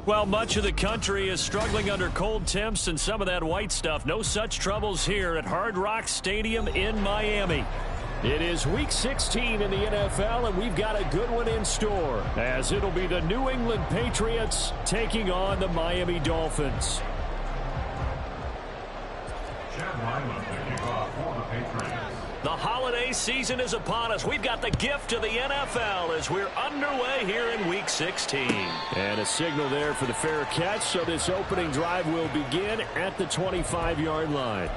Well, much of the country is struggling under cold temps and some of that white stuff. No such troubles here at Hard Rock Stadium in Miami. It is Week 16 in the NFL, and we've got a good one in store, as it'll be the New England Patriots taking on the Miami Dolphins. The holiday season is upon us. We've got the gift of the NFL as we're underway here in Week 16. And a signal there for the fair catch, so this opening drive will begin at the 25-yard line.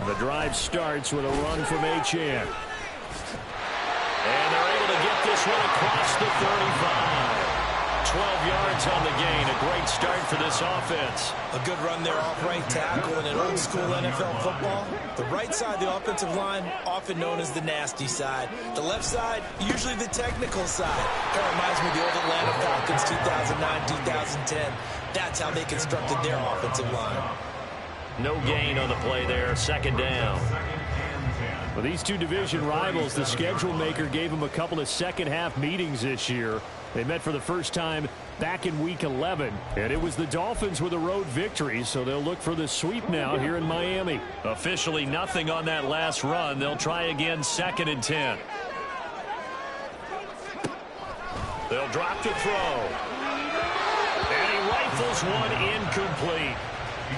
The drive starts with a run from Achane. And they're able to get this one across the 35. 12 yards on the gain. A great start for this offense. A good run there off right tackle in an old school NFL football. The right side of the offensive line, often known as the nasty side. The left side, usually the technical side. Kind of reminds me of the old Atlanta Falcons 2009-2010. That's how they constructed their offensive line. No gain on the play there. Second down. For these two division rivals, the schedule maker gave them a couple of second-half meetings this year. They met for the first time back in Week 11, and it was the Dolphins with a road victory, so they'll look for the sweep now here in Miami. Officially nothing on that last run. They'll try again 2nd and 10. They'll drop to throw. And he rifles one incomplete.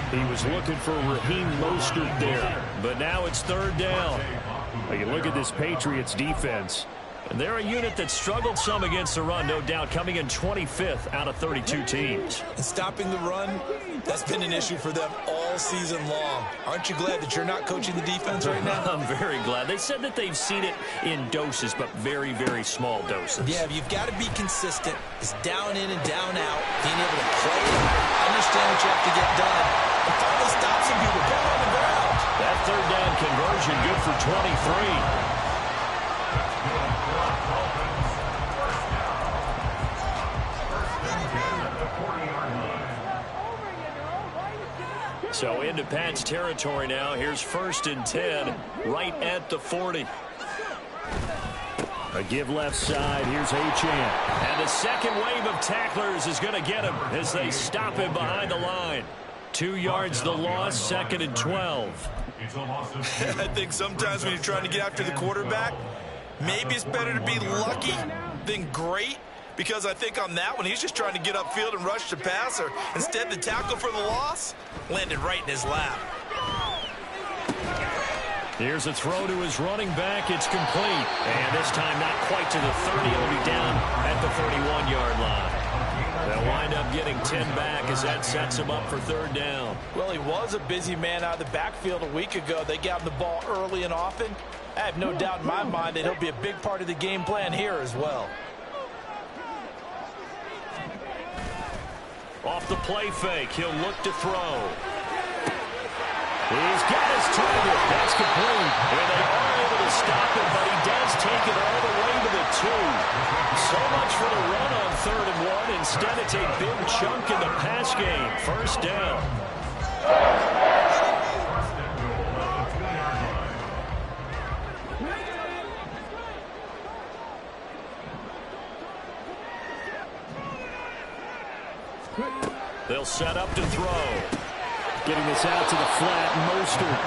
He was looking for Raheem Mostert there, but now it's 3rd down. You look at this Patriots defense, and they're a unit that struggled some against the run, no doubt, coming in 25th out of 32 teams. And stopping the run, that's been an issue for them all season long. Aren't you glad that you're not coaching the defense right now? I'm very glad. They said that they've seen it in doses, but very, very small doses. Yeah, you've got to be consistent. It's down in and down out, being able to play it, understand what you have to get done, and finally stop some people going on the ground. That 3rd down conversion good for 23. So into Pat's territory now. Here's 1st and 10 right at the 40. A give left side. Here's Achane. And the second wave of tacklers is going to get him as they stop him behind the line. 2 yards the loss, 2nd and 12. I think sometimes when you're trying to get after the quarterback, maybe it's better to be lucky than great. Because I think on that one, he's just trying to get upfield and rush the passer. Instead, the tackle for the loss landed right in his lap. Here's a throw to his running back. It's complete. And this time not quite to the 30. It'll be down at the 31-yard line. They'll wind up getting 10 back as that sets him up for 3rd down. Well, he was a busy man out of the backfield a week ago. They got him the ball early and often. I have no doubt in my mind that he'll be a big part of the game plan here as well. Off the play fake, he'll look to throw. He's got his target. That's complete. And they are able to stop him, but he does take it all the way to the 2. So much for the run on 3rd and 1. Instead, it's a big chunk in the pass game. 1st down. They'll set up to throw. Getting this out to the flat, Mostert.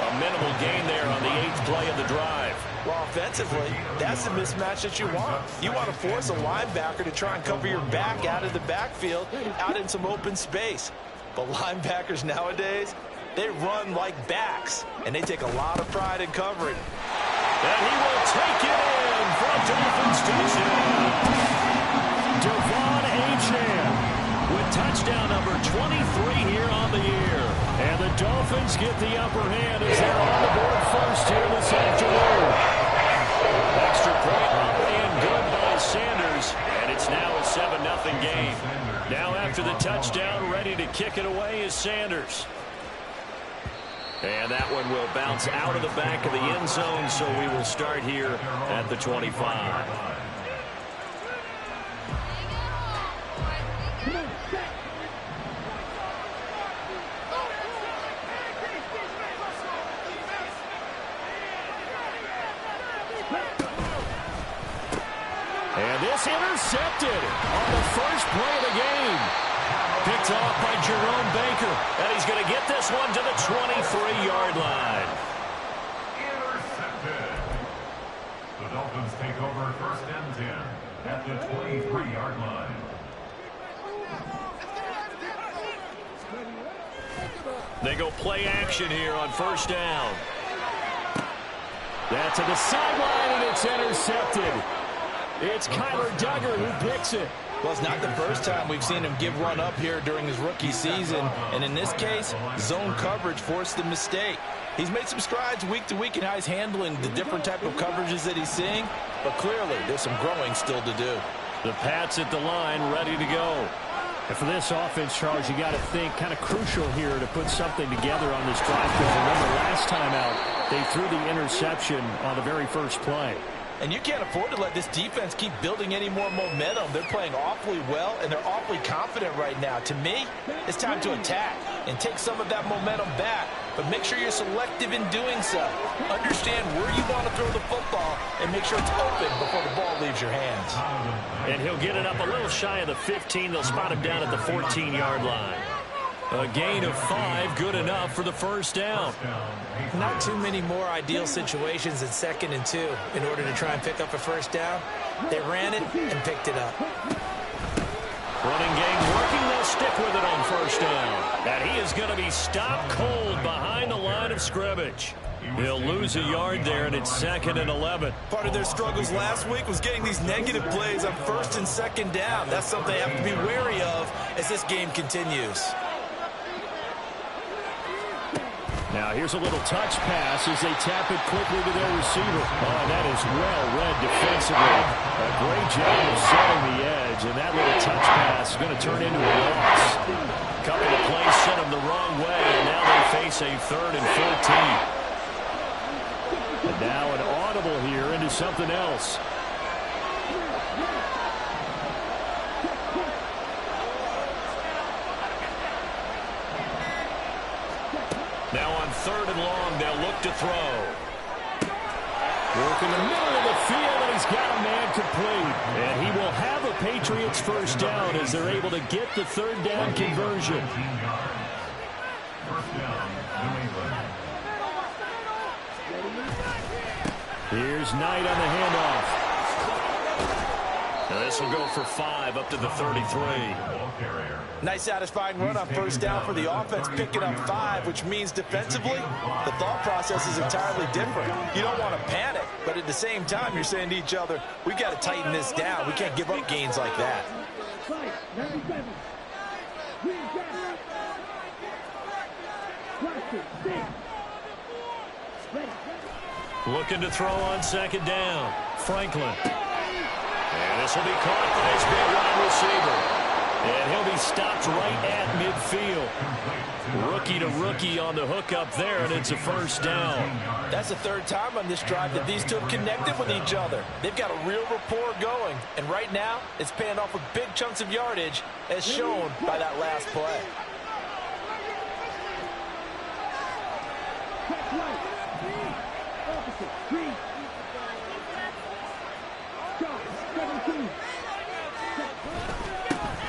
A minimal gain there on the 8th play of the drive. Well, offensively, that's the mismatch that you want. You want to force a linebacker to try and cover your back out of the backfield, out in some open space. But linebackers nowadays, they run like backs, and they take a lot of pride in covering. And he will take it in for a Dolphins touchdown. Devon Achane with touchdown number 23 here on the year. And the Dolphins get the upper hand as they're on the board first here this afternoon. Extra point up and good by Sanders. And it's now a 7-0 game. Now after the touchdown, ready to kick it away is Sanders. And that one will bounce out of the back of the end zone, so we will start here at the 25. And this intercepted on the first play of the game. Picked off by Jerome Baker. And he's going to get this one to the 23-yard line. Intercepted. The Dolphins take over 1st and 10 at the 23-yard line. They go play action here on 1st down. That's to the sideline, and it's intercepted. It's Kyler Duggar who picks it. Well, it's not the first time we've seen him give run up here during his rookie season. And in this case, zone coverage forced the mistake. He's made some strides week to week in how he's handling the different type of coverages that he's seeing. But clearly, there's some growing still to do. The Pats at the line, ready to go. And for this offense, Charles, you got to think kind of crucial here to put something together on this drive. Because remember, last time out, they threw the interception on the very first play. And you can't afford to let this defense keep building any more momentum. They're playing awfully well, and they're awfully confident right now. To me, it's time to attack and take some of that momentum back. But make sure you're selective in doing so. Understand where you want to throw the football and make sure it's open before the ball leaves your hands. And he'll get it up a little shy of the 15. They'll spot him down at the 14-yard line. A gain of 5, good enough for the first down. Not too many more ideal situations at 2nd and 2 in order to try and pick up a first down. They ran it and picked it up. Running game working, they'll stick with it on 1st down. And he is going to be stopped cold behind the line of scrimmage. He'll lose a yard there, and it's 2nd and 11. Part of their struggles last week was getting these negative plays on 1st and 2nd down. That's something they have to be wary of as this game continues. Now here's a little touch pass as they tap it quickly to their receiver. Oh, that is well read defensively. A great job of setting the edge, and that little touch pass is going to turn into a loss. A couple of plays sent them the wrong way, and now they face a 3rd and 14. And now an audible here into something else. Now on 3rd and long, they'll look to throw. Work in the middle of the field, and he's got a man complete. And he will have a Patriots first down as they're able to get the 3rd down conversion. Here's Knight on the handoff. Now this will go for 5 up to the 33. Nice satisfying run on 1st down for the offense, picking up 5, which means defensively, the thought process is entirely different. You don't want to panic, but at the same time, you're saying to each other, we've got to tighten this down. We can't give up gains like that. Looking to throw on 2nd down. Franklin. And this will be caught by his big wide receiver. And he'll be stopped right at midfield. Rookie to rookie on the hook up there, and it's a first down. That's the 3rd time on this drive that these two have connected with each other. They've got a real rapport going, and right now it's paying off with big chunks of yardage, as shown by that last play.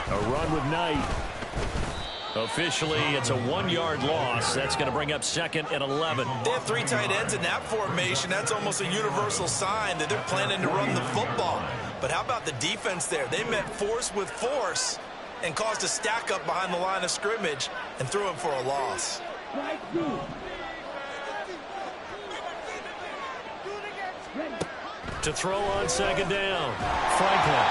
A run with Knight. Officially, it's a 1-yard loss. That's going to bring up 2nd and 11. They have 3 tight ends in that formation. That's almost a universal sign that they're planning to run the football. But how about the defense there? They met force with force and caused a stack up behind the line of scrimmage and threw him for a loss. To throw on 2nd down. Franklin.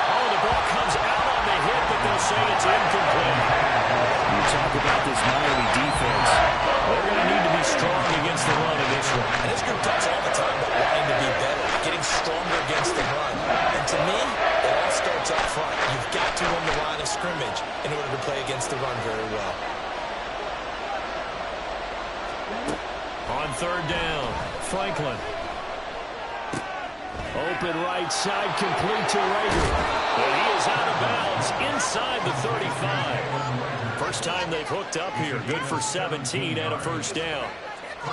Oh, the ball comes out on the hit, but they'll say it's incomplete. You talk about this Miami defense. They're going to need to be strong against the run in this one. And this group talks all the time about wanting to be better, getting stronger against the run. And to me, it all starts up front. You've got to run the line of scrimmage in order to play against the run very well. On third down, Franklin. Open right side, complete to Rager. And he is out of bounds inside the 35. First time they've hooked up here. Good for 17 and a first down.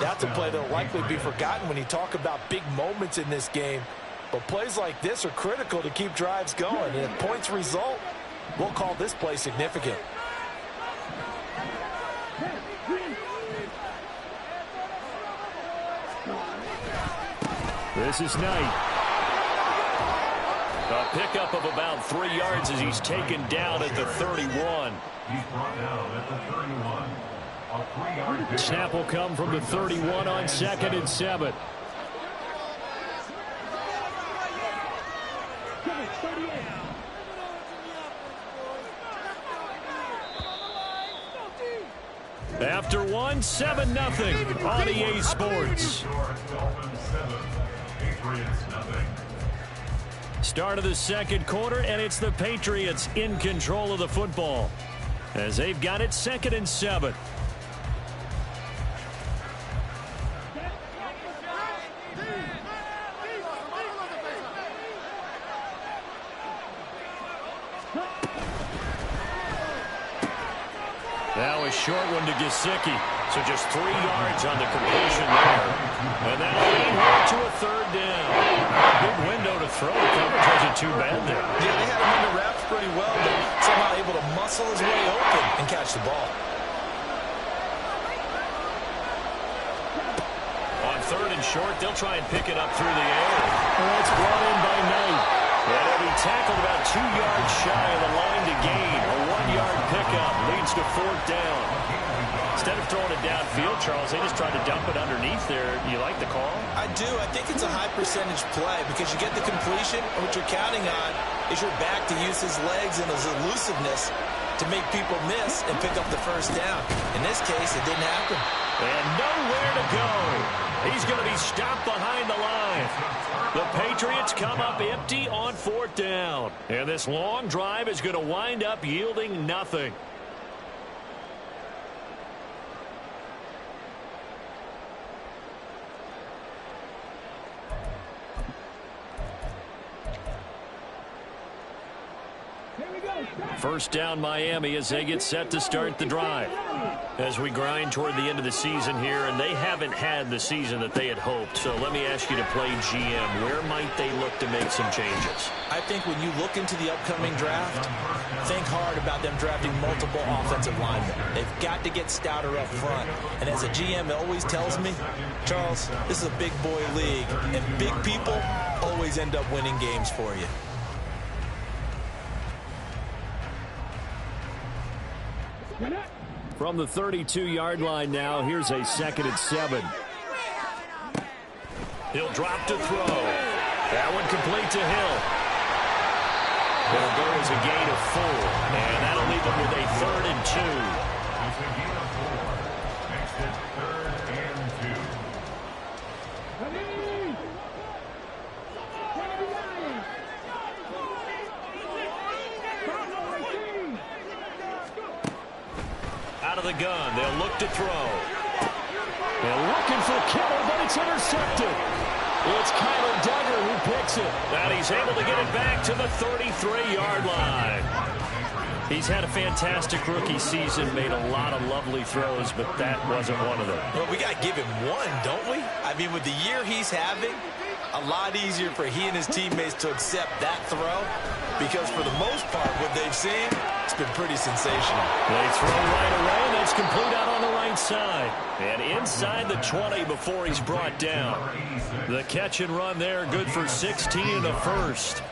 That's a play that will likely be forgotten when you talk about big moments in this game. But plays like this are critical to keep drives going. And if points result, we'll call this play significant. This is Knight. A pickup of about 3 yards as he's taken down at the 31. He's brought down at the 31. A 3-yard Snap will come from the 31 on 2nd and 7. After one, 7-0 on EA Sports. Dolphins 7, Patriots nothing. Start of the second quarter, and it's the Patriots in control of the football as they've got it 2nd and 7. Now a short one to Gesicki. So just 3 yards on the completion there. And that'll lead her to a third down. Big window to throw. The coverage wasn't too bad there. Yeah, they had him in the wraps pretty well, but somehow able to muscle his way open and catch the ball. On third and short, they'll try and pick it up through the air. And that's brought in by Knight. And he'll be tackled about 2 yards shy of the line to gain. A 1-yard pickup leads to 4th down. Instead of throwing it downfield, Charles, they just tried to dump it underneath there. You like the call? I do. I think it's a high percentage play because you get the completion, and what you're counting on is your back to use his legs and his elusiveness to make people miss and pick up the first down. In this case, it didn't happen. And nowhere to go. He's going to be stopped behind the line. The Patriots come up empty on 4th down. And this long drive is going to wind up yielding nothing. First down Miami as they get set to start the drive. As we grind toward the end of the season here, and they haven't had the season that they had hoped. So let me ask you to play GM. Where might they look to make some changes? I think when you look into the upcoming draft, think hard about them drafting multiple offensive linemen. They've got to get stouter up front. And as a GM always tells me, Charles, this is a big boy league, and big people always end up winning games for you. From the 32-yard line now, here's a 2nd and 7. He'll drop to throw. That one complete to Hill. It'll go as a gain of 4, and that'll leave him with a 3rd and 2. It's a gain of 4. Makes it 3rd and 2. Out of the gun, they'll look to throw. They're looking for Kittle, but it's intercepted. It's Kyler Duggar who picks it. And he's able to get it back to the 33-yard line. He's had a fantastic rookie season, made a lot of lovely throws, but that wasn't one of them. Well, we got to give him one, don't we? I mean, with the year he's having, a lot easier for he and his teammates to accept that throw because for the most part, what they've seen, it's been pretty sensational. They throw right away, and that's complete out on the right side. And inside the 20 before he's brought down. The catch and run there, good for 16 and a first.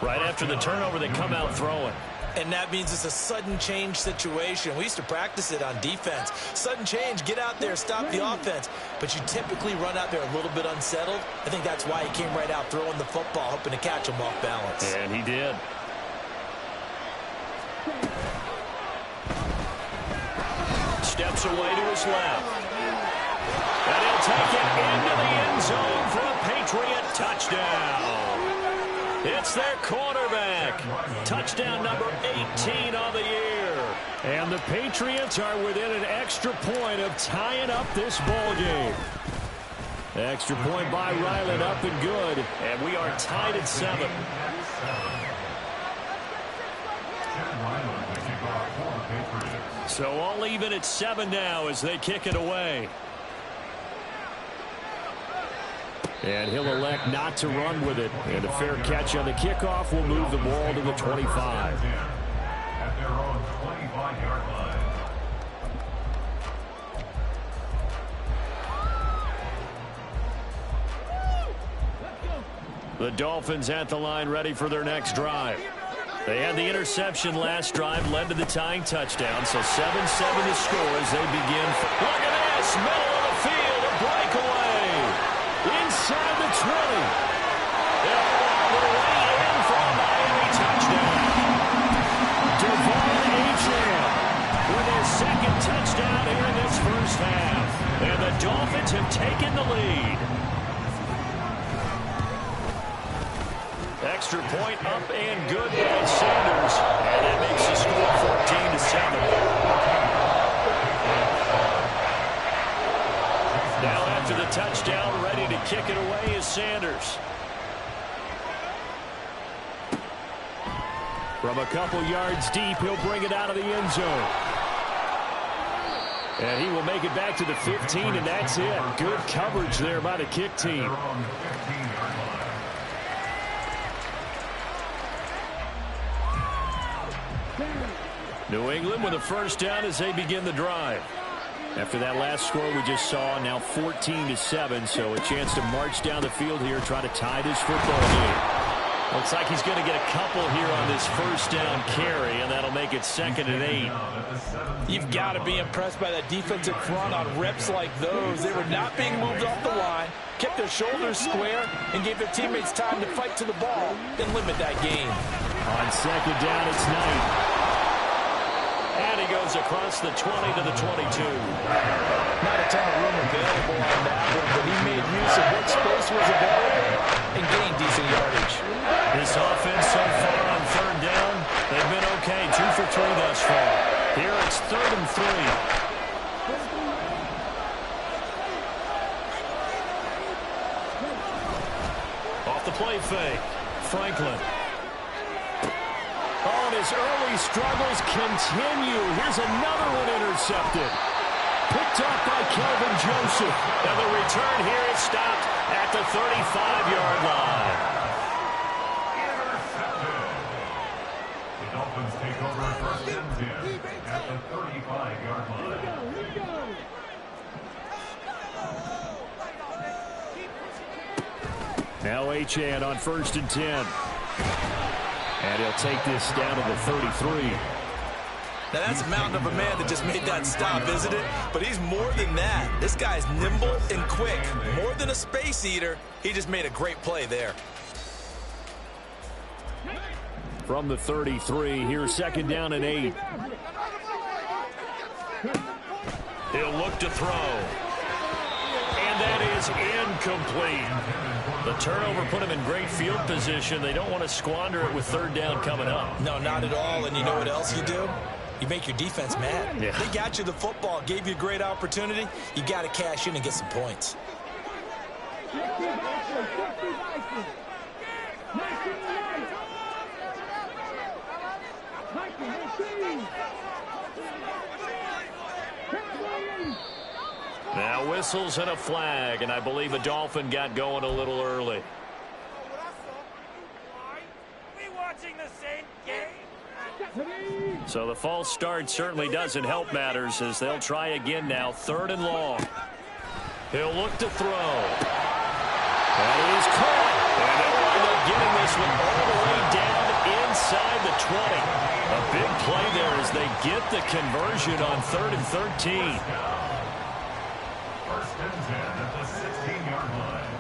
Right after the turnover, they come out throwing. And that means it's a sudden change situation. We used to practice it on defense. Sudden change, get out there, stop the offense. But you typically run out there a little bit unsettled. I think that's why he came right out throwing the football, hoping to catch him off balance. And he did. Steps away to his left. And he'll take it into the end zone for a Patriot touchdown. It's their quarterback. Touchdown number 18 on the year. And And the Patriots are within an extra point of tying up this ball game. Extra point by Ryland, up and good. And we are tied at 7. So all even at 7 now as they kick it away. And he'll elect not to run with it. And a fair catch on the kickoff will move the ball to the 25. At their own 25-yard line. The Dolphins at the line, ready for their next drive. They had the interception last drive, led to the tying touchdown. So 7-7 to score as they begin. Look at this, middle of the field, a breakaway. Inside the 20. They'll all the way in for a Miami touchdown. Devon Achane with his second touchdown here in this first half. And the Dolphins have taken the lead. Extra point up and good by Sanders. And that makes the score 14-7. Now after the touchdown, ready to kick it away is Sanders. From a couple yards deep, he'll bring it out of the end zone. And he will make it back to the 15, and that's it. Good coverage there by the kick team. New England with a first down as they begin the drive. After that last score we just saw, now 14-7, so a chance to march down the field here, try to tie this football game. Looks like he's going to get a couple here on this first down carry, and that'll make it 2nd and 8. You've got to be impressed by that defensive front on reps like those. They were not being moved off the line, kept their shoulders square, and gave their teammates time to fight to the ball and limit that gain. On 2nd down, it's Knight. And he goes across the 20 to the 22. Not a ton of room available on that one, but he made use of what space was available and gained decent yardage. This offense so far on 3rd down, they've been okay. 2 for 3 thus far. Here it's 3rd and 3. Off the play fake. Franklin. Oh, and his early struggles continue. Here's another one intercepted. Picked up by Kelvin Joseph. And the return here is stopped at the 35-yard line. Intercepted. The Dolphins take over 1st and 10 at the 35-yard line. Now Achane on 1st and 10. And he'll take this down to the 33. Now that's a mountain of a man that just made that stop, isn't it? But he's more than that. This guy's nimble and quick. More than a space eater, he just made a great play there. From the 33, here's 2nd down and 8. He'll look to throw. And that is incomplete. The turnover put him in great field position. They don't want to squander it with 3rd down coming up. No, not at all. And you know what else you do? You make your defense mad. Yeah. They got you the football, gave you a great opportunity. You got to cash in and get some points. Now whistles and a flag, and I believe a Dolphin got going a little early. So the false start certainly doesn't help matters as they'll try again now. 3rd and long. He'll look to throw. That is caught. And they'll wind up getting this one all the way down inside the 20. A big play there as they get the conversion on 3rd and 13. 1st and 10 at the 16-yard line.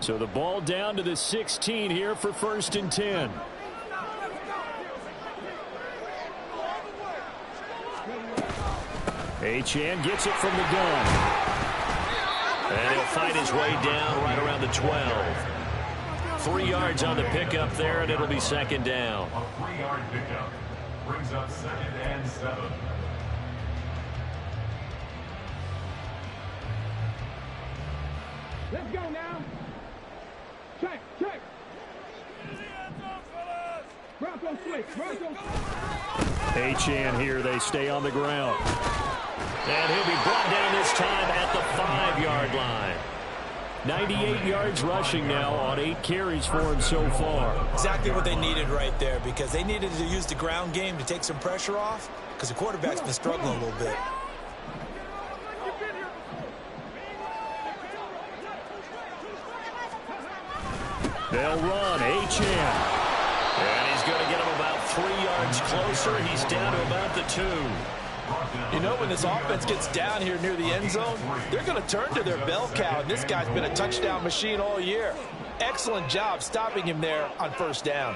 So the ball down to the 16 here for 1st and 10. Achane gets it from the gun. And he'll fight his way down right around the 12. 3 yards on the pickup there, and it'll be second down. A 3-yard pickup brings up 2nd and 7. Let's go now. Check, check. Bronco switch, Bronco. Achane here. They stay on the ground. And he'll be brought down this time at the 5-yard line. 98 yards rushing now on 8 carries for him so far. Exactly what they needed right there, because they needed to use the ground game to take some pressure off, because the quarterback's been struggling a little bit. They'll run. Achane. And he's going to get him about 3 yards closer. He's down to about the 2. You know, when this offense gets down here near the end zone, they're going to turn to their bell cow, and this guy's been a touchdown machine all year. Excellent job stopping him there on first down.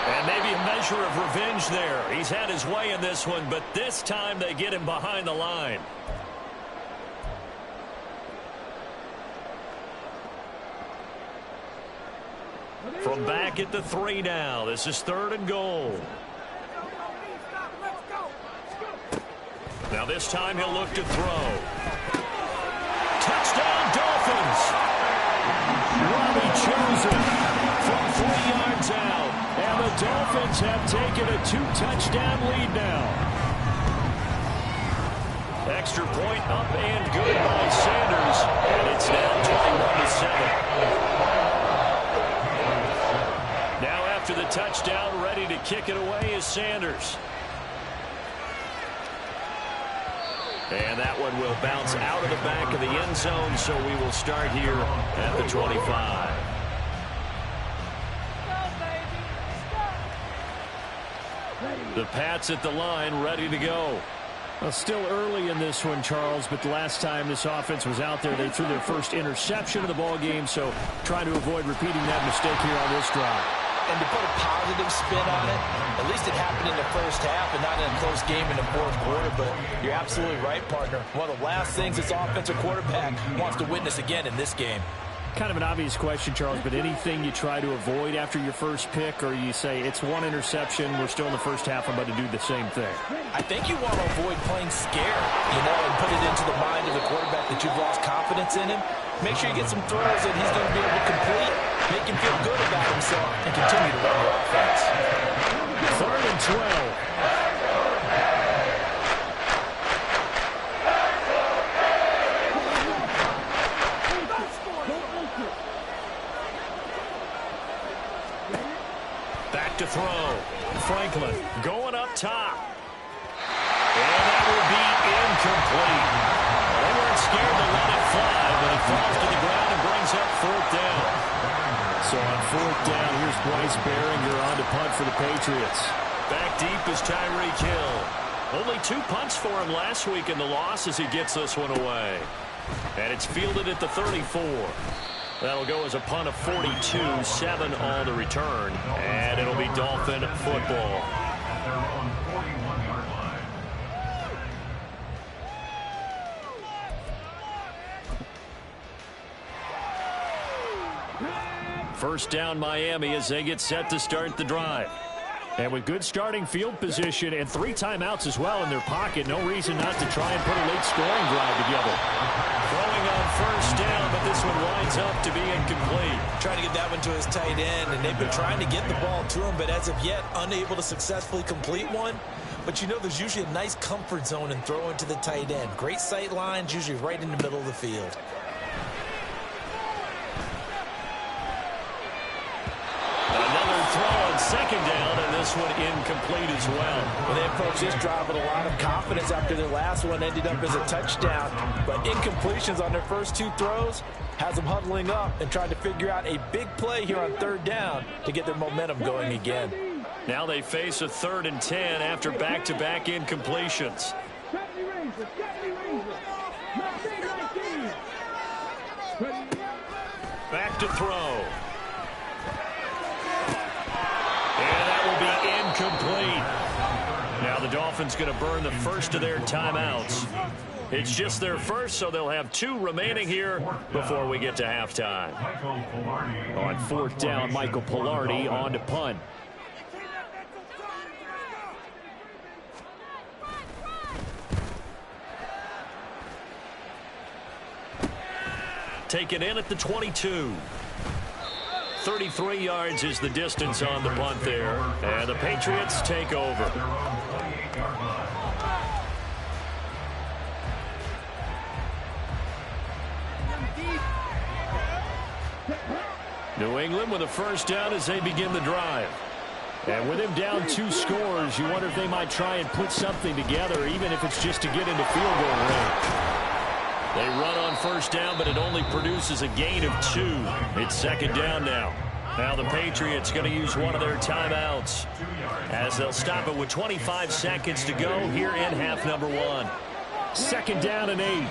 And maybe a measure of revenge there. He's had his way in this one, but this time they get him behind the line. From back at the 3 now. This is 3rd and goal. Now this time he'll look to throw. Touchdown Dolphins! Robbie Chosen from 3 yards out. And the Dolphins have taken a 2-touchdown lead now. Extra point up and good by Sanders. And it's now 21-7. After the touchdown, ready to kick it away is Sanders. And that one will bounce out of the back of the end zone, so we will start here at the 25. The Pats at the line, ready to go. Well, still early in this one, Charles, but the last time this offense was out there, they threw their first interception of the ball game, so trying to avoid repeating that mistake here on this drive. And to put a positive spin on it, at least it happened in the first half and not in a close game in the 4th quarter. But you're absolutely right, partner. One of the last things this offensive quarterback wants to witness again in this game. Kind of an obvious question, Charles, but anything you try to avoid after your first pick, or you say it's one interception, we're still in the first half, I'm about to do the same thing? I think you want to avoid playing scared, and put it into the mind of the quarterback that you've lost confidence in him. Make sure you get some throws that he's going to be able to complete, make him feel good about himself, and continue to run the offense. 3rd and 12. Back to throw. Franklin going up top. And that will be incomplete. They weren't scared to let it fly, but it falls to the ground and brings up 4th down. So on 4th down, here's Bryce Baringer on to punt for the Patriots. Back deep is Tyreek Hill. Only 2 punts for him last week in the loss as he gets this one away. And it's fielded at the 34. That'll go as a punt of 42, 7 on the return. And it'll be Dolphin football. At their own 41-yard line. First down Miami as they get set to start the drive. And with good starting field position and 3 timeouts as well in their pocket, no reason not to try and put a late scoring drive together. Throwing on first down, but this one winds up to be incomplete. Trying to get that one to his tight end, and they've been trying to get the ball to him, but as of yet, unable to successfully complete one. But you know, there's usually a nice comfort zone in throwing to the tight end. Great sight lines, usually right in the middle of the field. Another throw on second down, and this one incomplete as well. Well, they approached this drive with a lot of confidence after their last one ended up as a touchdown. But incompletions on their first 2 throws has them huddling up and trying to figure out a big play here on 3rd down to get their momentum going again. Now they face a 3rd and 10 after back-to-back incompletions. Back to throw. And that will be incomplete. Now the Dolphins going to burn the first of their timeouts. It's just their first, so they'll have 2 remaining here before we get to halftime. On 4th down, Michael Pilardi on to punt. Taken in at the 22. 33 yards is the distance on the punt there. And the Patriots take over. New England with a first down as they begin the drive. And with him down 2 scores, you wonder if they might try and put something together, even if it's just to get into field goal range. They run on first down, but it only produces a gain of 2. It's 2nd down now. Now the Patriots going to use one of their timeouts as they'll stop it with 25 seconds to go here in half number 1. 2nd down and 8.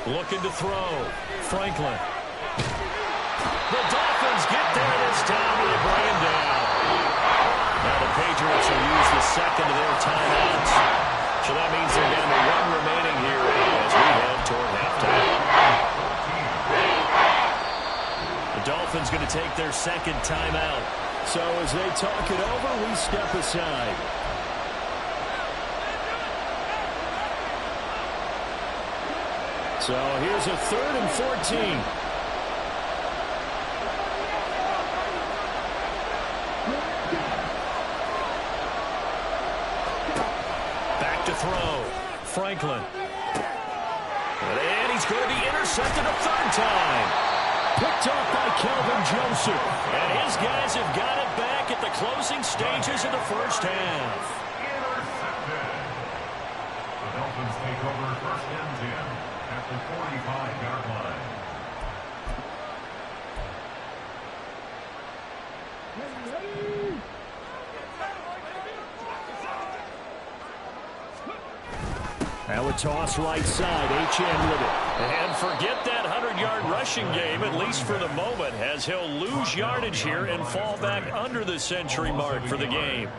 Looking to throw. Franklin. The Dolphins get there this time, and they bring him down. Now the Patriots will use the second of their timeouts. So that means they're down to 1 remaining here as we head toward halftime. The Dolphins going to take their 2nd timeout. So as they talk it over, we step aside. So here's a 3rd and 14. Back to throw. Franklin. And he's going to be intercepted a 3rd time. Picked off by Kelvin Joseph. And his guys have got it back at the closing stages of the first half. The Dolphins take over 1st and 10 at the 45-yard line. Now a toss right side. Achane with it. And forget that 100-yard rushing game, at least for the moment, as he'll lose yardage here and fall back under the century mark for the game.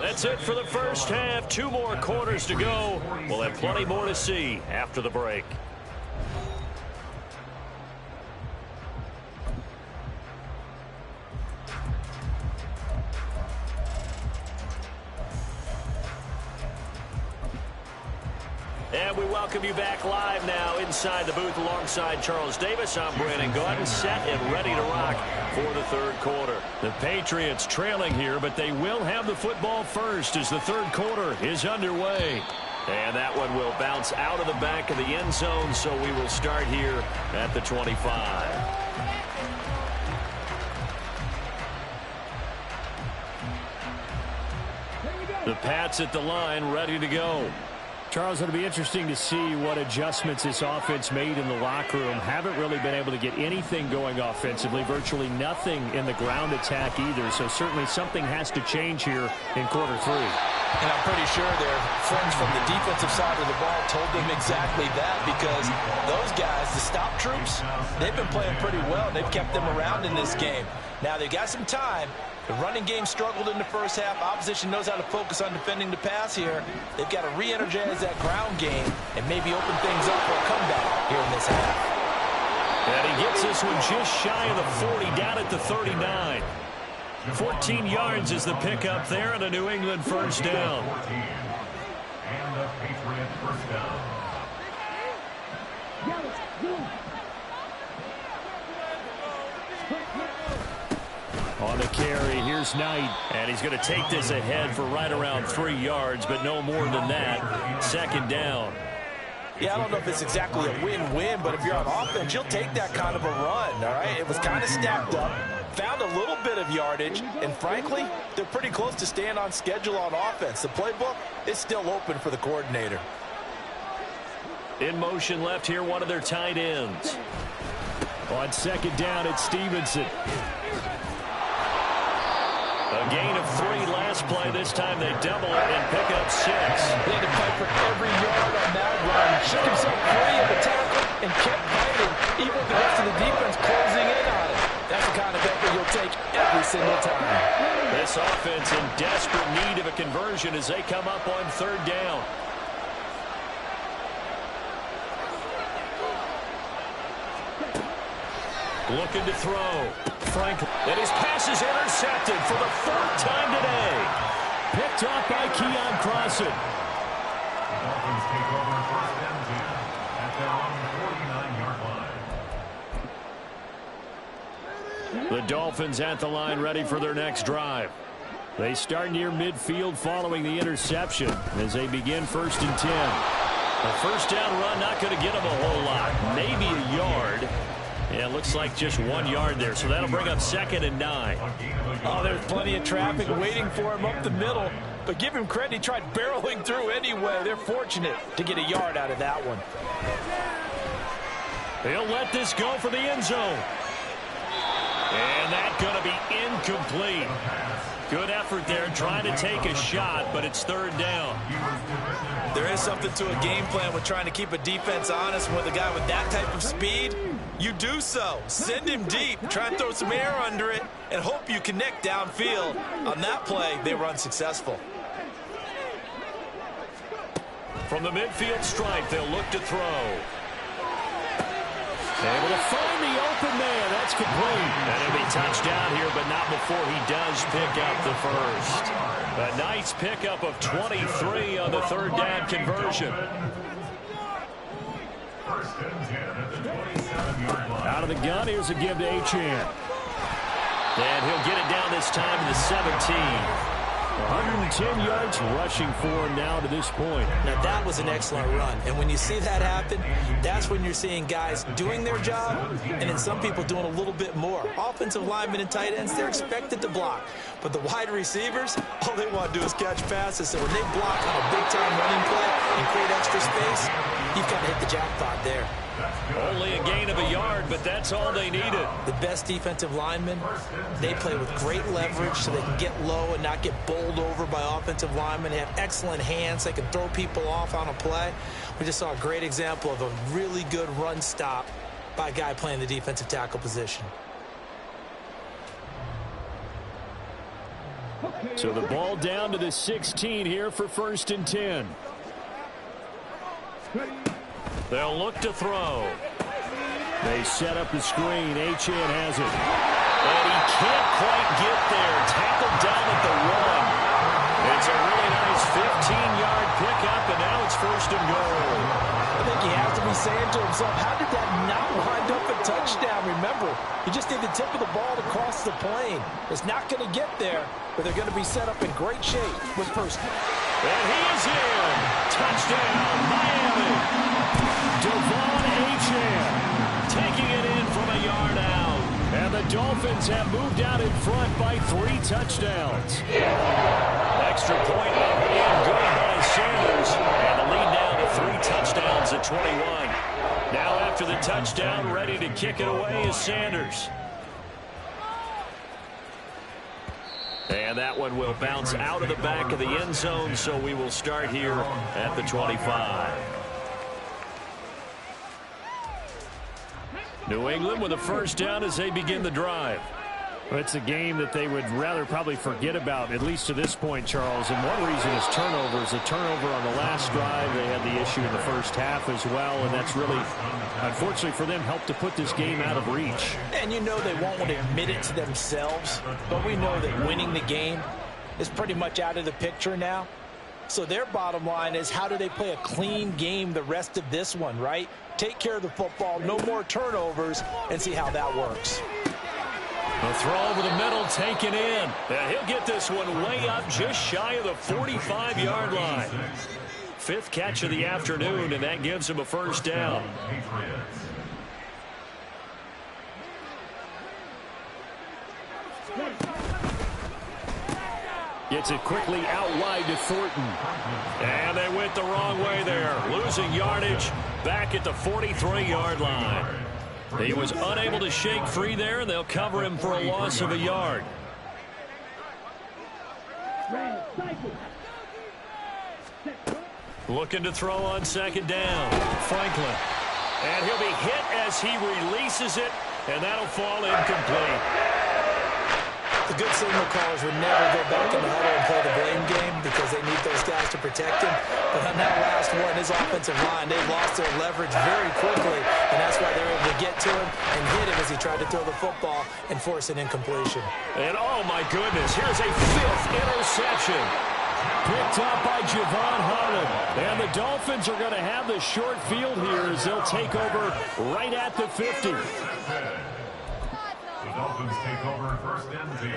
That's it for the first half. 2 more quarters to go. We'll have plenty more to see after the break. And we welcome you back live now inside the booth alongside Charles Davis. I'm Brandon Gaudin, set and ready to rock for the 3rd quarter. The Patriots trailing here, but they will have the football first as the 3rd quarter is underway. And that one will bounce out of the back of the end zone, so we will start here at the 25. The Pats at the line, ready to go. Charles, it'll be interesting to see what adjustments this offense made in the locker room. Haven't really been able to get anything going offensively, virtually nothing in the ground attack either. So certainly something has to change here in quarter 3. And I'm pretty sure their friends from the defensive side of the ball told them exactly that, because those guys, the stop troops, they've been playing pretty well. They've kept them around in this game. Now they've got some time. The running game struggled in the first half. Opposition knows how to focus on defending the pass here. They've got to re-energize that ground game and maybe open things up for a comeback here in this half. And he gets this one just shy of the 40, down at the 39. 14 yards is the pickup there, and a New England first down. And the Patriot first down. On the carry, here's Knight. And he's going to take this ahead for right around 3 yards, but no more than that. 2nd down. Yeah, I don't know if it's exactly a win-win, but if you're on offense, you'll take that kind of a run, all right? It was kind of stacked up, found a little bit of yardage, and frankly, they're pretty close to staying on schedule on offense. The playbook is still open for the coordinator. In motion left here, one of their tight ends. On 2nd down, it's Stevenson. A gain of 3 last play. This time they double it and pick up 6. He had to fight for every yard on that run. Shook himself free of the tackle and kept fighting, even with the rest of the defense closing in on him. That's a kind of effort you'll take every single time. This offense in desperate need of a conversion as they come up on third down. Looking to throw. Franklin. And his pass is intercepted for the third time today. Picked off by Keon Crossen. The Dolphins take over first and 10 at their own 49-yard line. The Dolphins at the line, ready for their next drive. They start near midfield following the interception as they begin first and 10. A first down run not going to get them a whole lot. Maybe a yard. Yeah, it looks like just 1 yard there, so that'll bring up second and 9. Oh, there's plenty of traffic waiting for him up the middle. But give him credit, he tried barreling through anyway. They're fortunate to get a yard out of that one. He'll let this go for the end zone. And that's going to be incomplete. Good effort there trying to take a shot, but it's third down. There is something to a game plan with trying to keep a defense honest. With a guy with that type of speed, you do so. Send him deep, try and throw some air under it, and hope you connect downfield. On that play, they were unsuccessful. From the midfield stripe, they'll look to throw. Able to find the open man. That's complete. And it'll be touchdown here, but not before he does pick up the first. A nice pickup of 23 on the third down conversion. First and 10 at the 27-yard line. Out of the gun, here's a give to Achane. And he'll get it down this time to the 17. 110 yards rushing for him now to this point. Now, that was an excellent run. And when you see that happen, that's when you're seeing guys doing their job and then some people doing a little bit more. Offensive linemen and tight ends, they're expected to block. But the wide receivers, all they want to do is catch passes. So when they block on a big-time running play and create extra space, you've got to hit the jackpot there. Only a gain of a yard, but that's all they needed. The best defensive linemen, they play with great leverage so they can get low and not get bowled over by offensive linemen. They have excellent hands. They can throw people off on a play. We just saw a great example of a really good run stop by a guy playing the defensive tackle position. So the ball down to the 16 here for first and 10. They'll look to throw. They set up the screen. Achane has it. And he can't quite get there. Tackled down at the 1. It's a really nice 15-yard pickup, and now it's first and goal. I think he has to be saying to himself, how did that not wind up a touchdown? Remember, you just need the tip of the ball to cross the plane. It's not going to get there, but they're going to be set up in great shape with first. And he is in. Touchdown, Miami. Devon Achane taking it in from a yard out. And the Dolphins have moved out in front by 3 touchdowns. Extra point up and good by Sanders. And the lead now to 3 touchdowns at 21. Now after the touchdown, ready to kick it away is Sanders. And that one will bounce out of the back of the end zone, so we will start here at the 25. New England with a first down as they begin the drive. Well, it's a game that they would rather probably forget about, at least to this point, Charles. And one reason is turnovers. A turnover on the last drive. They had the issue in the first half as well, and that's really, unfortunately for them, helped to put this game out of reach. And you know they won't want to admit it to themselves, but we know that winning the game is pretty much out of the picture now. So their bottom line is, how do they play a clean game the rest of this one, right? Take care of the football, no more turnovers, and see how that works. The throw over the middle taken in. And he'll get this one way up just shy of the 45-yard line. 5th catch of the afternoon, and that gives him a first down. Gets it quickly out wide to Thornton. And they went the wrong way there. Losing yardage back at the 43-yard line. He was unable to shake free there, and they'll cover him for a loss of a yard. Looking to throw on second down. Franklin. And he'll be hit as he releases it, and that'll fall incomplete. the good signal callers would never go back in the huddle and play the blame game because they need those guys to protect him. But on that last one, his offensive line, they lost their leverage very quickly, and that's why they're able to get to him and hit him as he tried to throw the football and force an incompletion. And oh my goodness, here's a 5th interception. Picked up by Javon Harden. And the Dolphins are going to have the short field here as they'll take over right at the 50. The Dolphins take over first and 10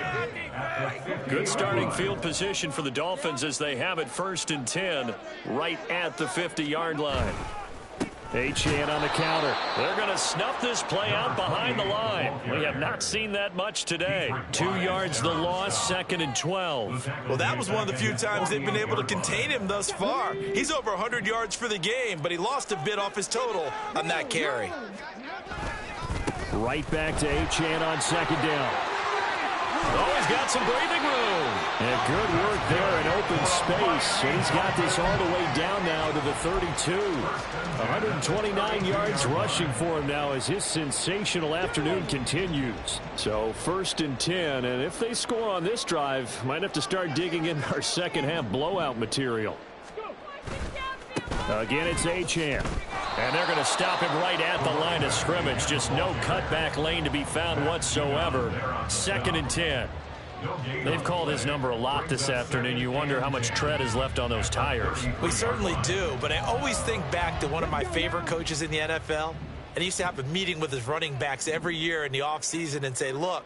at the 50. Good starting field position for the Dolphins as they have it 1st and 10 right at the 50-yard line. Achane on the counter. They're going to snuff this play out behind the line. We have not seen that much today. 2 yards the loss, 2nd and 12. Well, that was one of the few times they've been able to contain him thus far. He's over 100 yards for the game, but he lost a bit off his total on that carry. Right back to Achane on 2nd down. Oh, he's got some breathing room. And good work there in open space. And he's got this all the way down now to the 32. 129 yards rushing for him now as his sensational afternoon continues. So 1st and 10. And if they score on this drive, might have to start digging in our second half blowout material. Again, it's Achane. And they're going to stop him right at the line of scrimmage. Just no cutback lane to be found whatsoever. 2nd and 10. They've called his number a lot this afternoon. You wonder how much tread is left on those tires. We certainly do, but I always think back to one of my favorite coaches in the NFL. And he used to have a meeting with his running backs every year in the offseason and say, look,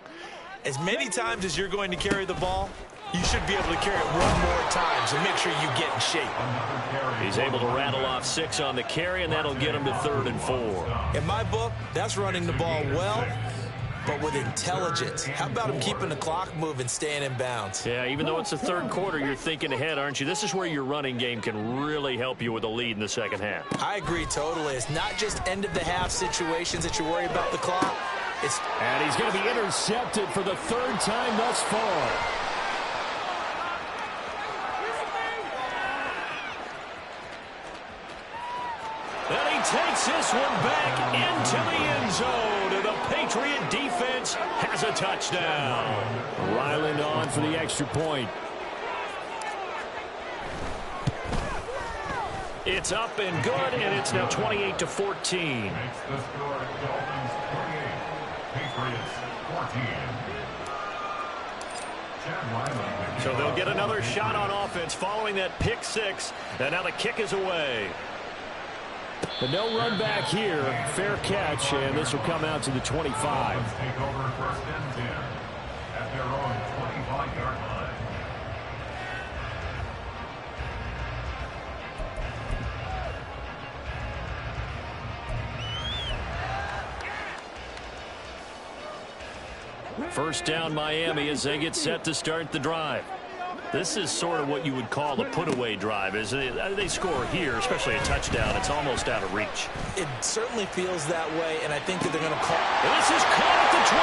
as many times as you're going to carry the ball, you should be able to carry it one more time, so make sure you get in shape. He's able to rattle off 6 on the carry, and that'll get him to 3rd and 4. In my book, that's running the ball well, but with intelligence. How about him keeping the clock moving, staying in bounds? Yeah, even though it's the 3rd quarter, you're thinking ahead, aren't you? This is where your running game can really help you with a lead in the second half. I agree totally. It's not just end-of-the-half situations that you worry about the clock. And he's going to be intercepted for the 3rd time thus far. And he takes this one back into the end zone. And the Patriot defense has a touchdown. Ryland on for the extra point. It's up and good, and it's now 28-14. Makes the score Dolphins 28, Patriots 14. So they'll get another shot on offense following that pick 6. And now the kick is away. But no run back here. Fair catch, and this will come out to the 25. Dolphins take over first and 10 at their own 25-yard line. First down Miami as they get set to start the drive. This is sort of what you would call a put-away drive. As they score here, especially a touchdown, it's almost out of reach. It certainly feels that way, and I think that they're going to call. This is caught at the 20.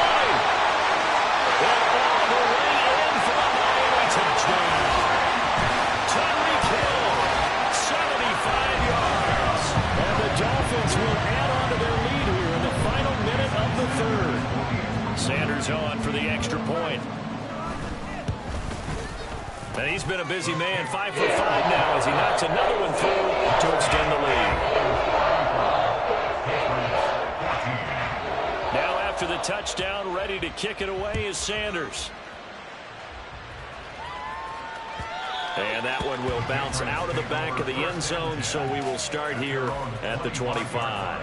And all the way in for a Miami touchdown. Tyreek Hill, 75 yards. And the Dolphins will add on to their lead here in the final minute of the 3rd. Sanders on for the extra point. And he's been a busy man, 5 for 5 now as he knocks another one through to extend the lead. Now after the touchdown, ready to kick it away is Sanders. And that one will bounce out of the back of the end zone, so we will start here at the 25.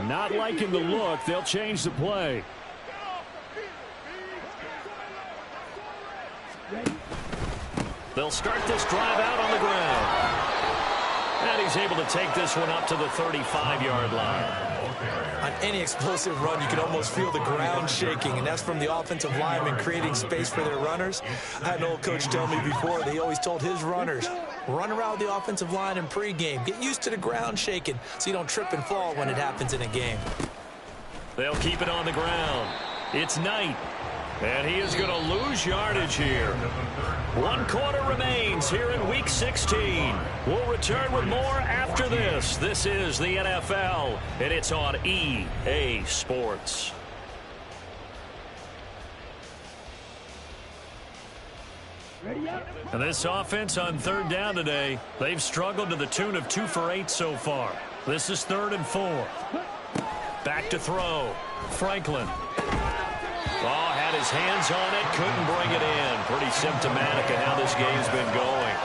Not liking the look. They'll change the play. They'll start this drive out on the ground. And he's able to take this one up to the 35-yard line. On any explosive run, you can almost feel the ground shaking, and that's from the offensive linemen creating space for their runners. I had an old coach tell me before, they always told his runners, run around the offensive line in pregame. Get used to the ground shaking so you don't trip and fall when it happens in a game. They'll keep it on the ground. It's Knight. And he is going to lose yardage here. 1 quarter remains here in Week 16. We'll return with more after this. This is the NFL, and it's on EA Sports. And this offense on 3rd down today, they've struggled to the tune of 2 for 8 so far. This is 3rd and 4. Back to throw. Franklin. Oh, had his hands on it, couldn't bring it in. Pretty symptomatic of how this game's been going.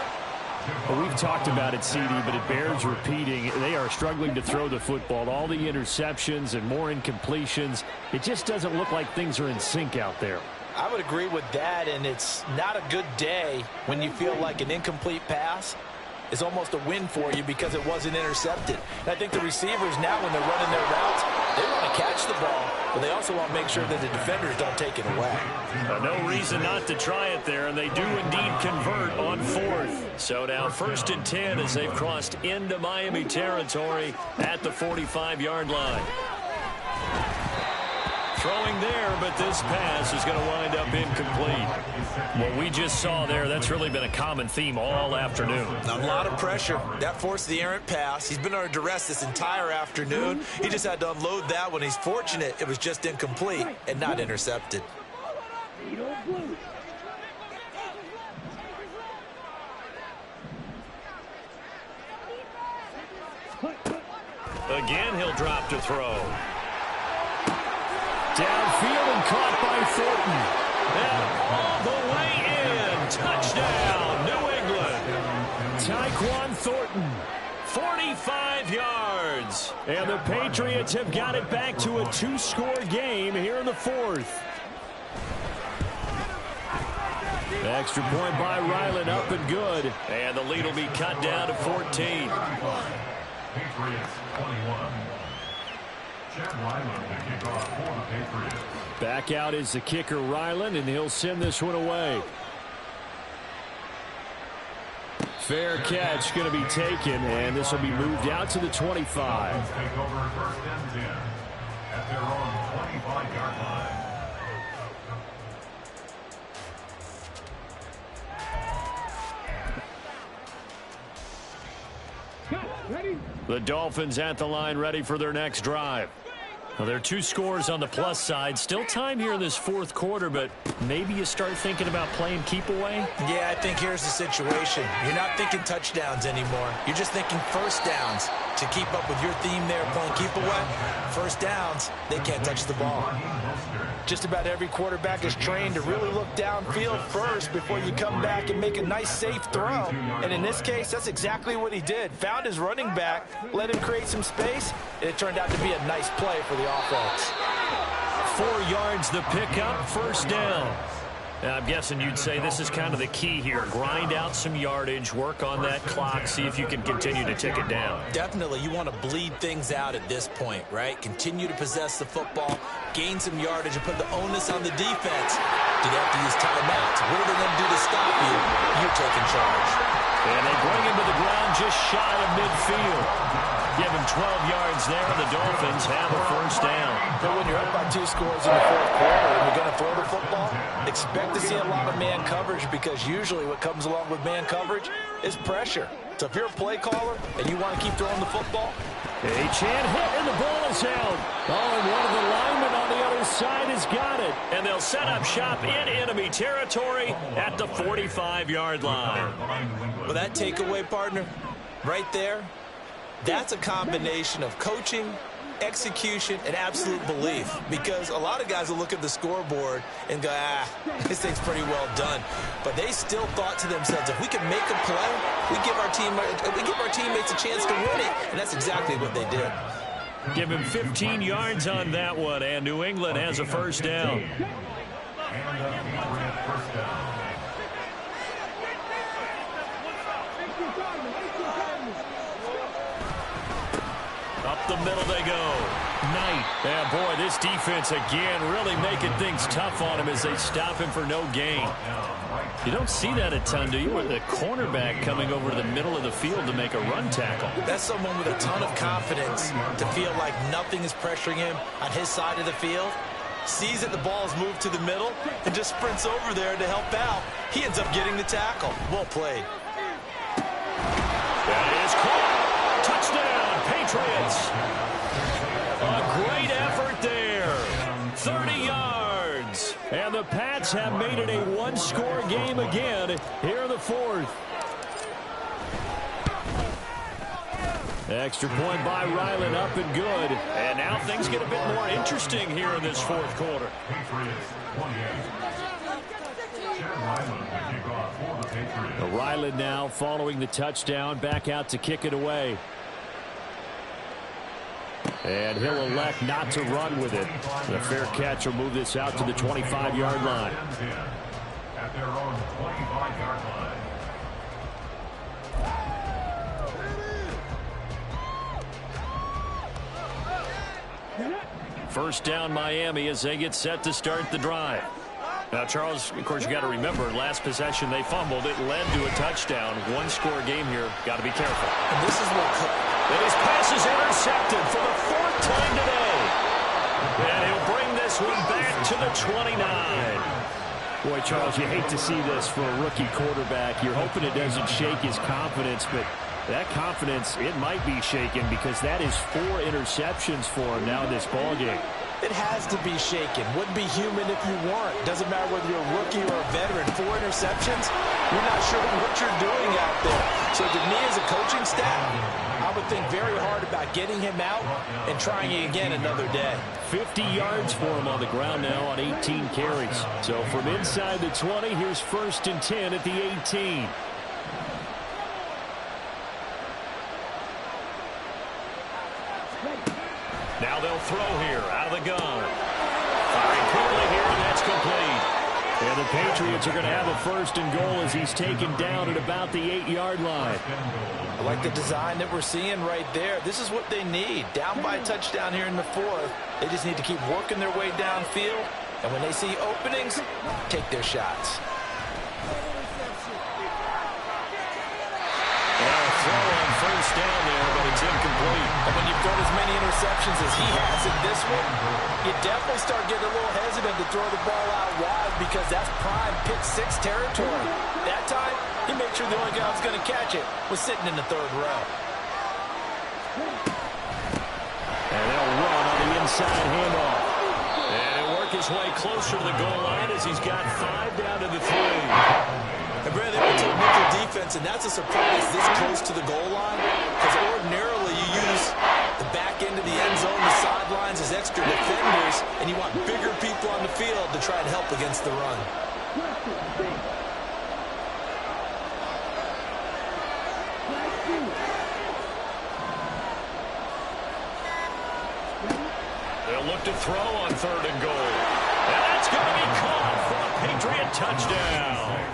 Well, we've talked about it, CD, but it bears repeating. They are struggling to throw the football. All the interceptions and more incompletions. It just doesn't look like things are in sync out there. I would agree with that, and it's not a good day when you feel like an incomplete pass is almost a win for you because it wasn't intercepted. And I think the receivers now, when they're running their routes, they want to catch the ball, but they also want to make sure that the defenders don't take it away. No reason not to try it there, and they do indeed convert on 4th. So now 1st and 10 as they've crossed into Miami territory at the 45-yard line. Throwing there, but this pass is going to wind up incomplete. What we just saw there, that's really been a common theme all afternoon. A lot of pressure. That forced the errant pass. He's been under duress this entire afternoon. He just had to unload that one. He's fortunate it was just incomplete and not intercepted. Again, he'll drop to throw. Downfield and caught by Thornton. And all the way in. Touchdown, New England. Tyquan Thornton. 45 yards. And the Patriots have got it back to a 2-score game here in the 4th. Extra point by Ryland, up and good. And the lead will be cut down to 14. Patriots 21. Chad Ryland to kick off for the Patriots. Back out is the kicker, Ryland, and he'll send this one away. Fair catch going to be taken, and this will be moved out to the 25. Take over 1st and 10 at their own 25-yard line. The Dolphins at the line, ready for their next drive. Well, there are 2 scores on the plus side. Still time here in this 4th quarter, but maybe you start thinking about playing keep away? Yeah, I think here's the situation. You're not thinking touchdowns anymore. You're just thinking 1st downs. To keep up with your theme there, playing keep away, 1st downs, they can't touch the ball. Just about every quarterback is trained to really look downfield first before you come back and make a nice, safe throw. And in this case, that's exactly what he did. Found his running back, let him create some space, and it turned out to be a nice play for the offense. 4 yards the pickup, 1st down. Now, I'm guessing you'd say this is kind of the key here. Grind out some yardage, work on that clock, see if you can continue to tick it down. Definitely, you want to bleed things out at this point, right? Continue to possess the football, gain some yardage, and put the onus on the defense. Do they have to use timeouts? What are they going to do to stop you? You're taking charge. And they bring him to the ground just shy of midfield. Give him 12 yards there, and the Dolphins have a 1st down. But when you're up by 2 scores in the 4th quarter and you're going to throw the football, expect to see a lot of man coverage because usually what comes along with man coverage is pressure. So if you're a play caller and you want to keep throwing the football, Achane hit and the ball is held. Oh, and one of the linemen on the other side has got it. And they'll set up shop in enemy territory at the 45-yard line. Well, that takeaway, partner, right there, that's a combination of coaching, execution, and absolute belief. Because a lot of guys will look at the scoreboard and go, this thing's pretty well done. But they still thought to themselves, if we can make a play, we give our teammates a chance to win it. And that's exactly what they did. Give him 15 yards on that one, and New England has a 1st down. And a Patriot 1st down. Up the middle they go. Knight. Yeah, boy, this defense again really making things tough on him as they stop him for no gain. You don't see that a ton, do you? With the cornerback coming over to the middle of the field to make a run tackle. That's someone with a ton of confidence to feel like nothing is pressuring him on his side of the field. sees that the ball is moved to the middle, and just sprints over there to help out. He ends up getting the tackle. Well played. That is caught. Touchdown, Patriots. A great effort there. 30 yards. And the Pats have made it a one-score game again here in the fourth. Extra point by Ryland, up and good. And now things get a bit more interesting here in this fourth quarter. Patriots 28. Chad Ryland to kick off for the Patriots. Ryland now following the touchdown, back out to kick it away. And he'll elect not to run with it. A fair catch will move this out to the 25-yard line. At their own 25-yard line. First down, Miami, as they get set to start the drive. Now, Charles, of course, you got to remember, last possession they fumbled. It led to a touchdown. One-score game here. Got to be careful. And this is what... And his pass is intercepted for the fourth time today. And he'll bring this one back to the 29. Boy, Charles, you hate to see this for a rookie quarterback. You're hoping it doesn't shake his confidence, but that confidence, it might be shaken because that is 4 interceptions for him now in this ballgame. It has to be shaken. Wouldn't be human if you weren't. Doesn't matter whether you're a rookie or a veteran. 4 interceptions, you're not sure what you're doing out there. So to me as a coaching staff, I would think very hard about getting him out and trying it again another day. 50 yards for him on the ground now on 18 carries. So from inside the 20, here's 1st and 10 at the 18. Now they'll throw here out of the gun. Firing quickly here, and that's complete. And the Patriots are going to have a 1st and goal as he's taken down at about the 8-yard line. I like the design that we're seeing right there. This is what they need. Down by a touchdown here in the 4th. They just need to keep working their way downfield. And when they see openings, take their shots. Throw on first down there, but it's incomplete. And when you've thrown as many interceptions as he has in this one, you definitely start getting a little hesitant to throw the ball out wide because that's prime pick 6 territory. That time, he made sure the only guy who was going to catch it was sitting in the 3rd row. And they'll run on the inside handoff. And he'll work his way closer to the goal line as he's got 5 down to the 3. And Brad, they went to a nickel defense, and that's a surprise this close to the goal line because ordinarily you use the back end of the end zone, the sidelines as extra defenders, and you want bigger people on the field to try and help against the run. They'll look to throw on 3rd and goal. And that's going to be caught for a Patriot touchdown.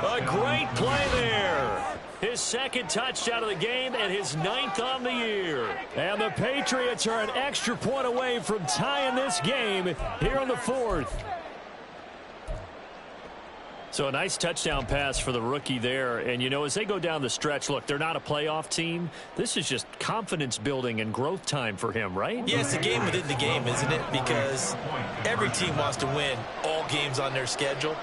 A great play there. His 2nd touchdown of the game and his 9th on the year. And the Patriots are an extra point away from tying this game here in the 4th. So a nice touchdown pass for the rookie there. And, you know, as they go down the stretch, look, they're not a playoff team. This is just confidence building and growth time for him, right? Yeah, it's a game within the game, isn't it? Because every team wants to win all games on their schedule.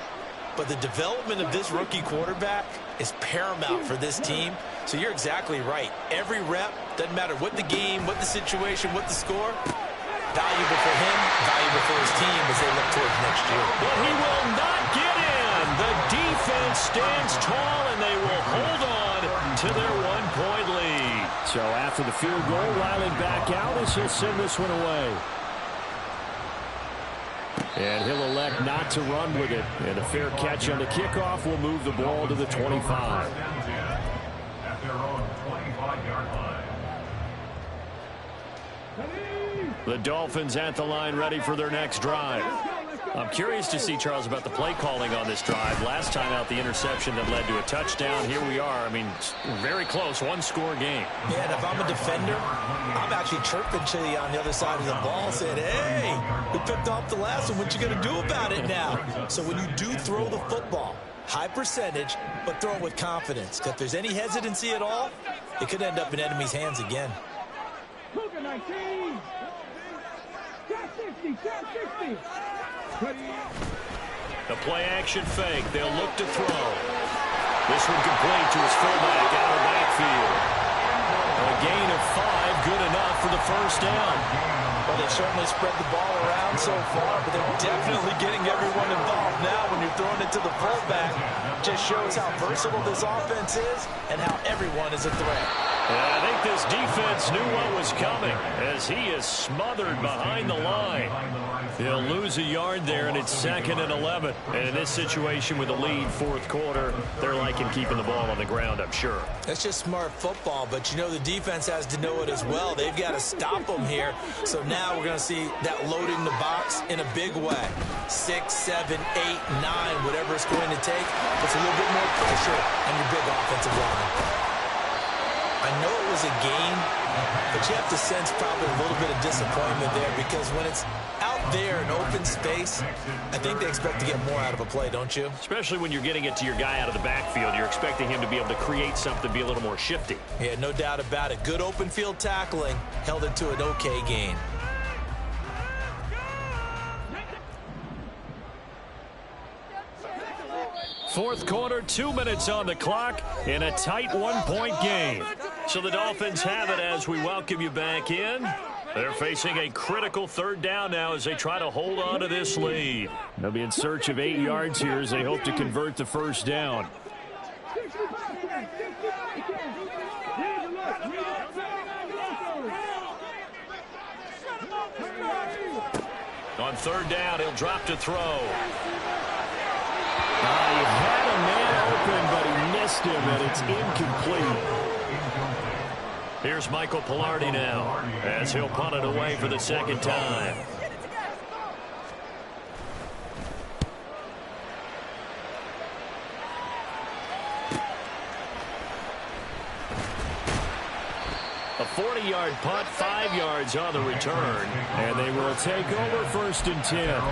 But the development of this rookie quarterback is paramount for this team. So you're exactly right. Every rep, doesn't matter what the game, what the situation, what the score, valuable for him, valuable for his team as they look towards next year. But he will not get in. The defense stands tall, and they will hold on to their 1-point lead. So after the field goal, Ryland back out as he'll send this one away. And he'll elect not to run with it. And a fair catch on the kickoff will move the ball to the 25. At their own 25-yard line. The Dolphins at the line ready for their next drive. I'm curious to see, Charles, about the play calling on this drive. Last time out, the interception that led to a touchdown. Here we are. I mean, very close, 1-score game. Yeah, and if I'm a defender, I'm actually chirping to you on the other side of the ball saying, hey, we picked off the last one. What you going to do about it now? So when you do throw the football, high percentage, but throw it with confidence. Because if there's any hesitancy at all, it could end up in enemy's hands again. Cougar 19. 60, check 60. The play action fake. They'll look to throw. This one complete to his fullback out of the backfield. A gain of 5, good enough for the first down. Well, they've certainly spread the ball around so far, but they're definitely getting everyone involved now when you're throwing it to the fullback. Just shows how versatile this offense is and how everyone is a threat. And I think this defense knew what was coming as he is smothered behind the line. He'll lose a yard there, and it's 2nd and 11. And in this situation with the lead, fourth quarter, they're liking keeping the ball on the ground, I'm sure. That's just smart football, but you know the defense has to know it as well. They've got to stop them here. So now we're going to see that loading the box in a big way. 6, 7, 8, 9, whatever it's going to take. Puts a little bit more pressure on your big offensive line. I know it was a game, but you have to sense probably a little bit of disappointment there because when it's out there in open space, I think they expect to get more out of a play, don't you? Especially when you're getting it to your guy out of the backfield. You're expecting him to be able to create something, be a little more shifty. Yeah, no doubt about it. Good open field tackling held it to an okay gain. Fourth quarter, 2 minutes on the clock in a tight 1-point game. So the Dolphins have it as we welcome you back in. They're facing a critical third down now as they try to hold on to this lead. They'll be in search of 8 yards here as they hope to convert the first down. On third down, he'll drop to throw. He had a man open, but he missed him, and it's incomplete. Here's Michael Palardy now as he'll punt it away for the second time. A 40-yard punt, 5 yards on the return, and they will take over 1st and 10.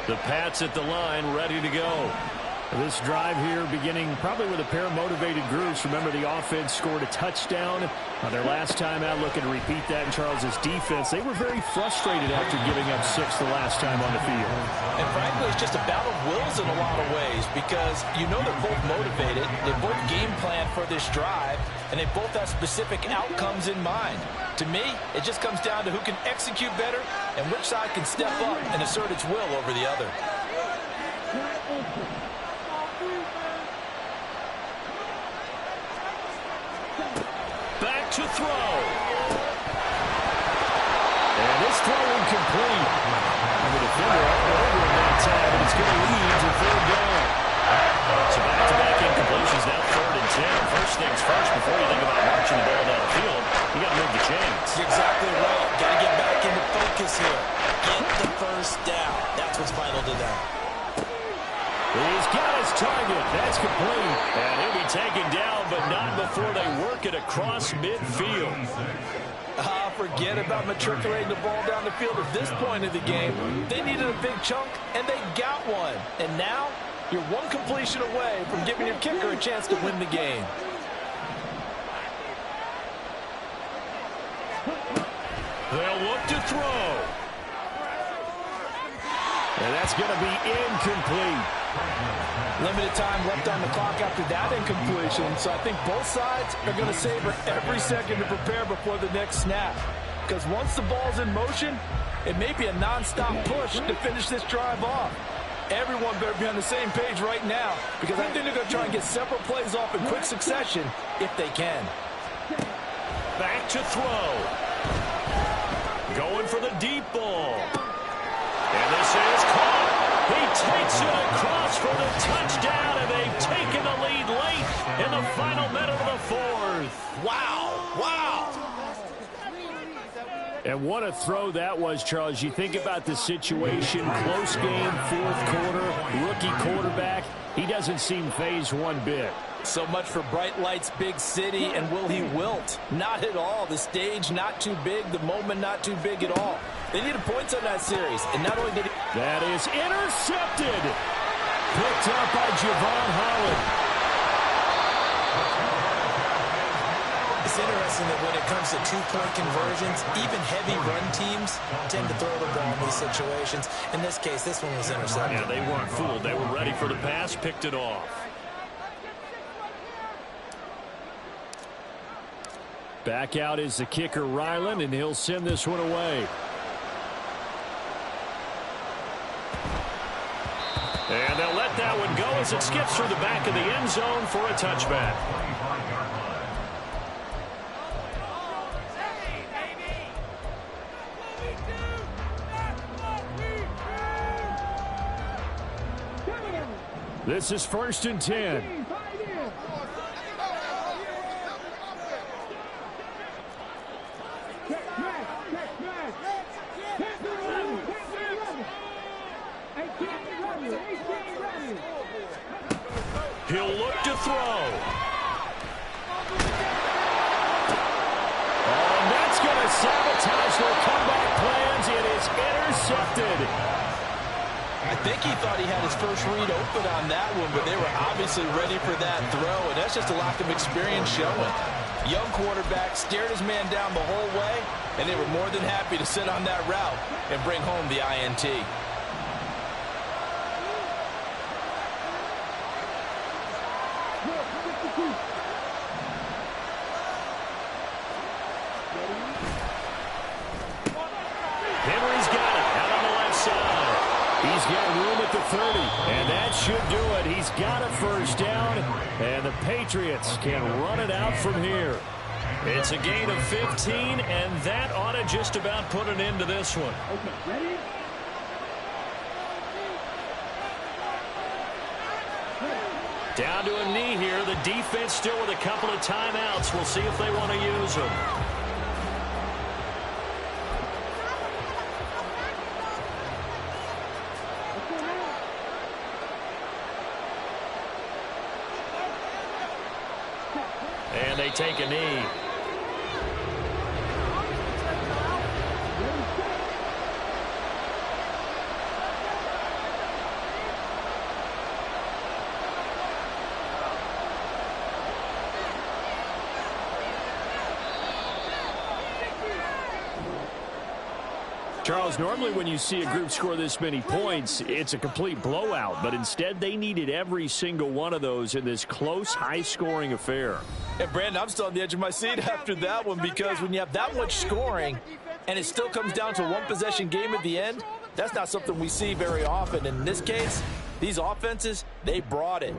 The Pats at the line, ready to go. This drive here beginning probably with a pair of motivated groups. Remember, the offense scored a touchdown on their last time out, looking to repeat that in Charles's defense. They were very frustrated after giving up 6 the last time on the field. And frankly, it's just a battle of wills in a lot of ways because you know they're both motivated. They both game plan for this drive, and they both have specific outcomes in mind. To me, it just comes down to who can execute better and which side can step up and assert its will over the other. Back to throw. And this throw incomplete. And the defender up and over in that time, and it's going to lead to third down. So back-to-back incompletions, now 3rd and 10. First things first, before you think about marching the ball down the field, you got to move the chains. You're exactly right. Got to get back into focus here. Get the first down. That's what's vital to them. He's got his target. That's complete. And he'll be taken down, but not before they work it across midfield. Forget about matriculating the ball down the field at this point of the game. They needed a big chunk, and they got one. And now, you're one completion away from giving your kicker a chance to win the game. They'll look to throw. And that's going to be incomplete. Limited time left on the clock after that incompletion, so I think both sides are going to savor every second to prepare before the next snap. Because once the ball's in motion, it may be a non-stop push to finish this drive off. Everyone better be on the same page right now, because I think they're going to try and get several plays off in quick succession if they can. Back to throw. Going for the deep ball. And this is caught. He takes it across for the touchdown, and they've taken the lead late in the final minute of the fourth. Wow, wow. And what a throw that was, Charles. You think about the situation, close game, fourth quarter, rookie quarterback. He doesn't seem fazed one bit. So much for bright lights, big city, and will he wilt? Not at all. The stage not too big, the moment not too big at all. They needed points on that series, and not only did he... That is intercepted. Picked up by Javon Holland. It's interesting that when it comes to two-point conversions, even heavy run teams tend to throw the ball in these situations. In this case, this one was intercepted. Yeah, they weren't fooled. They were ready for the pass, picked it off. Back out is the kicker, Ryland, and he'll send this one away. And they'll let that one go as it skips through the back of the end zone for a touchback. This is 1st and 10. He'll look to throw. Oh, and that's going to sabotage their comeback plans. It is intercepted. I think he thought he had his first read open on that one, but they were obviously ready for that throw, and that's just a lack of experience showing. Young quarterback stared his man down the whole way, and they were more than happy to sit on that route and bring home the INT. Henry's got it out on the left side. He's got room at the 30, and that should do it. He's got a first down, and the Patriots can run it out from here. It's a gain of 15, and that ought to just about put an end to this one. Okay, ready? Down to a knee here. The defense still with a couple of timeouts. We'll see if they want to use them. And they take a knee. Charles, normally when you see a group score this many points, it's a complete blowout. But instead, they needed every single one of those in this close, high-scoring affair. And, Brandon, I'm still on the edge of my seat after that one, because when you have that much scoring and it still comes down to a one-possession game at the end, that's not something we see very often. In this case, these offenses, they brought it.